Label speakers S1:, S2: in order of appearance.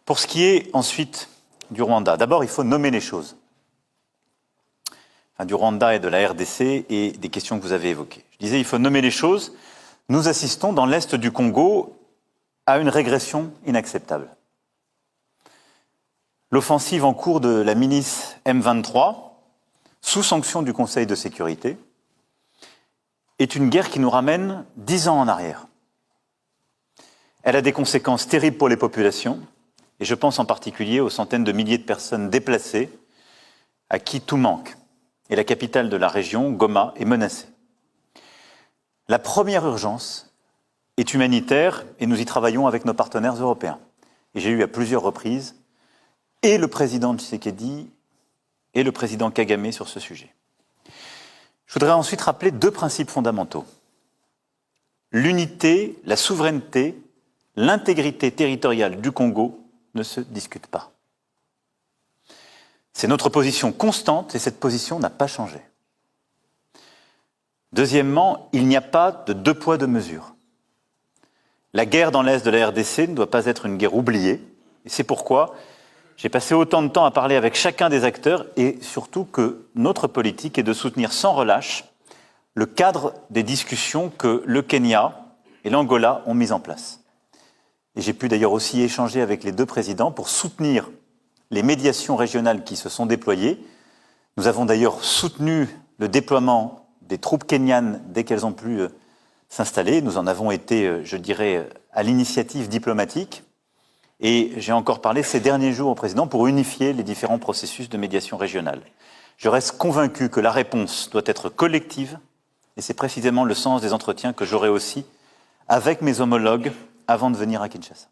S1: Pour ce qui est ensuite du Rwanda, d'abord il faut nommer les choses. Enfin, du Rwanda et de la RDC et des questions que vous avez évoquées. Je disais, il faut nommer les choses. Nous assistons dans l'est du Congo à une régression inacceptable. L'offensive en cours de la milice M23, sous sanction du Conseil de sécurité, est une guerre qui nous ramène 10 ans en arrière. Elle a des conséquences terribles pour les populations, et je pense en particulier aux centaines de milliers de personnes déplacées à qui tout manque. Et la capitale de la région, Goma, est menacée. La première urgence est humanitaire, et nous y travaillons avec nos partenaires européens. Et j'ai eu à plusieurs reprises et le président Tshisekedi et le président Kagame sur ce sujet. Je voudrais ensuite rappeler 2 principes fondamentaux. L'unité, la souveraineté, l'intégrité territoriale du Congo ne se discutent pas. C'est notre position constante et cette position n'a pas changé. Deuxièmement, il n'y a pas de 2 poids, 2 mesures. La guerre dans l'est de la RDC ne doit pas être une guerre oubliée et c'est pourquoi j'ai passé autant de temps à parler avec chacun des acteurs et surtout que notre politique est de soutenir sans relâche le cadre des discussions que le Kenya et l'Angola ont mis en place. Et j'ai pu d'ailleurs aussi échanger avec les 2 présidents pour soutenir les médiations régionales qui se sont déployées. Nous avons d'ailleurs soutenu le déploiement des troupes kenyanes dès qu'elles ont pu s'installer. Nous en avons été, je dirais, à l'initiative diplomatique. Et j'ai encore parlé ces derniers jours au président pour unifier les différents processus de médiation régionale. Je reste convaincu que la réponse doit être collective et c'est précisément le sens des entretiens que j'aurai aussi avec mes homologues avant de venir à Kinshasa.